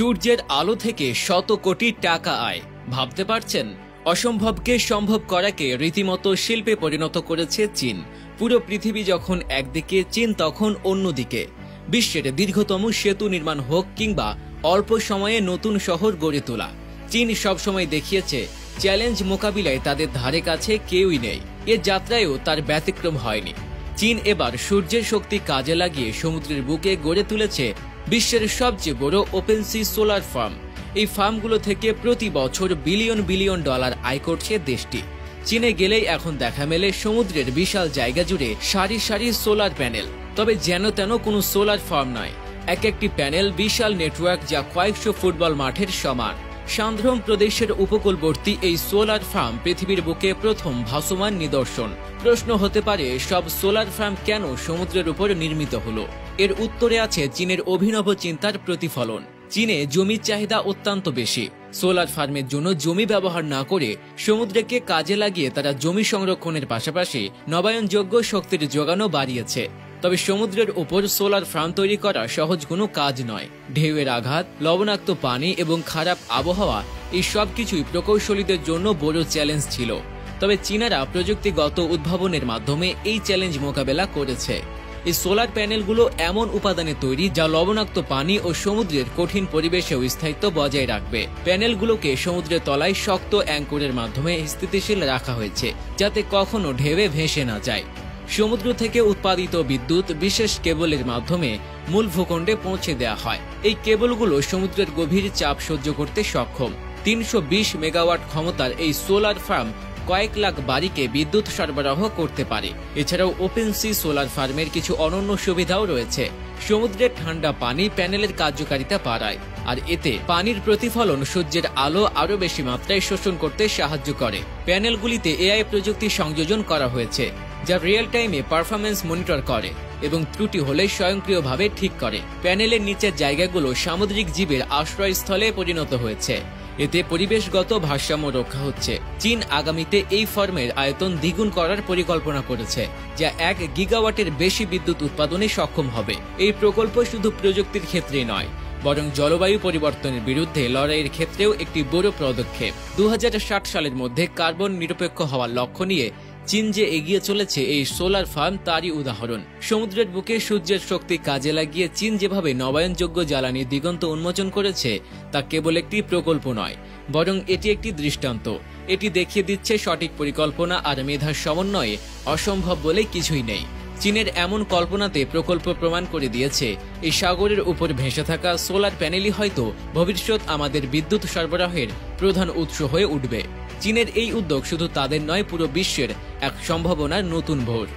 সূর্যের আলো থেকে শত কোটি টাকা আয়। ভাবতে পারছেন? অসম্ভবকে সম্ভব করাকে রীতিমতো শিল্পে পরিণত করেছে চীন। পুরো পৃথিবী যখন একদিকে, চীন তখন অন্যদিকে। বিশ্বের দীর্ঘতম সেতু নির্মাণ হোক কিংবা অল্প সময়ে নতুন শহর গড়ে তোলা, চীন সবসময় দেখিয়েছে চ্যালেঞ্জ মোকাবিলায় তাদের ধারে কাছে কেউই নেই। এ যাত্রায়ও তার ব্যতিক্রম হয়নি। চীন এবার সূর্যের শক্তি কাজে লাগিয়ে সমুদ্রের বুকে গড়ে তুলেছে বিশ্বের সবচেয়ে বড় ওপেন সি সোলার ফার্ম। এই ফার্মগুলো থেকে প্রতি বছর বিলিয়ন বিলিয়ন ডলার আয় করছে দেশটি। চীনে গেলেই এখন দেখা মেলে সমুদ্রের বিশাল জায়গা জুড়ে সারি সারি সোলার প্যানেল। তবে যেন তেন কোনো সোলার ফার্ম নয়, এক একটি প্যানেল বিশাল নেটওয়ার্ক, যা কয়েকশো ফুটবল মাঠের সমান। সান্দ্রম প্রদেশের উপকূলবর্তী এই সোলার ফার্ম পৃথিবীর বুকে প্রথম ভাসমান নিদর্শন। প্রশ্ন হতে পারে, সব সোলার ফার্ম কেন সমুদ্রের উপর নির্মিত হলো? এর উত্তরে আছে চীনের অভিনব চিন্তার প্রতিফলন। চীনে জমির চাহিদা অত্যন্ত বেশি। সোলার ফার্মের জন্য জমি ব্যবহার না করে সমুদ্রকে কাজে লাগিয়ে তারা জমি সংরক্ষণের পাশাপাশি নবায়নযোগ্য শক্তির যোগানও বাড়িয়েছে। তবে সমুদ্রের উপর সোলার ফার্ম তৈরি করা সহজ কোনো কাজ নয়। ঢেউয়ের আঘাত, লবণাক্ত পানি এবং খারাপ আবহাওয়া, এই সব কিছুই প্রকৌশলীদের জন্য বড় চ্যালেঞ্জ ছিল। তবে চীনারা প্রযুক্তিগত উদ্ভাবনের মাধ্যমে এই চ্যালেঞ্জ মোকাবেলা করেছে। এই সোলার প্যানেলগুলো এমন উপাদানে তৈরি যা লবণাক্ত পানি ও সমুদ্রের কঠিন পরিবেশেও স্থায়িত্ব বজায় রাখবে। প্যানেলগুলোকে সমুদ্রের তলায় শক্ত অ্যাঙ্করের মাধ্যমে স্থিতিশীল রাখা হয়েছে, যাতে কখনো ঢেউয়ে ভেসে না যায়। সমুদ্র থেকে উৎপাদিত বিদ্যুৎ বিশেষ কেবলের মাধ্যমে মূল ভূখণ্ডে পৌঁছে দেওয়া হয়। এই কেবলগুলো সমুদ্রের গভীর চাপ সহ্য করতে সক্ষম। 320 মেগাওয়াট ক্ষমতার এই সোলার ফার্ম কয়েক লাখ বাড়িকে বিদ্যুৎ সরবরাহ করতে পারে। এছাড়াও ওপেন সি সোলার ফার্মের কিছু অনন্য সুবিধাও রয়েছে। সমুদ্রের ঠান্ডা পানি প্যানেলের কার্যকারিতা বাড়ায়, আর এতে পানির প্রতিফলন সূর্যের আলো আরও বেশি মাত্রায় শোষণ করতে সাহায্য করে। প্যানেলগুলিতে এআই প্রযুক্তি সংযোজন করা হয়েছে, যা রিয়েল টাইমে পারফরমেন্স মনিটর করে এবং ত্রুটি হলে স্বয়ংক্রিয়ভাবে ঠিক করে। প্যানেলের নিচের জায়গাগুলো সামুদ্রিক জীবের আশ্রয়স্থলে পরিণত হয়েছে। এতে পরিবেশগত ভারসাম্য রক্ষা হচ্ছে। চীন আগামীতে এই ফার্মের আয়তন দ্বিগুণ করার পরিকল্পনা করেছে, যা 1 গিগাওয়াটের বেশি বিদ্যুৎ উৎপাদনে সক্ষম হবে। এই প্রকল্প শুধু প্রযুক্তির ক্ষেত্রেই নয়, বরং জলবায়ু পরিবর্তনের বিরুদ্ধে লড়াইয়ের ক্ষেত্রেও একটি বড় পদক্ষেপ। 2060 সালের মধ্যে কার্বন নিরপেক্ষ হওয়ার লক্ষ্য নিয়ে চীন যে এগিয়ে চলেছে, এই সোলার ফার্ম তারই উদাহরণ। সমুদ্রের বুকে সূর্যের শক্তি কাজে লাগিয়ে চীন যেভাবে নবায়নযোগ্য জ্বালানির দিগন্ত উন্মোচন করেছে, তা কেবল একটি প্রকল্প নয়, বরং এটি একটি দৃষ্টান্ত। এটি দেখিয়ে দিচ্ছে সঠিক পরিকল্পনা আর মেধার সমন্বয়ে অসম্ভব বলে কিছুই নেই। চীনের এমন কল্পনাতে প্রকল্প প্রমাণ করে দিয়েছে, এই সাগরের উপর ভেসে থাকা সোলার প্যানেলই হয়তো ভবিষ্যৎ আমাদের বিদ্যুৎ সরবরাহের প্রধান উৎস হয়ে উঠবে। চীনের এই উদ্যোগ শুধু তাদের নয়, পুরো বিশ্বের এক সম্ভাবনার নতুন ভোর।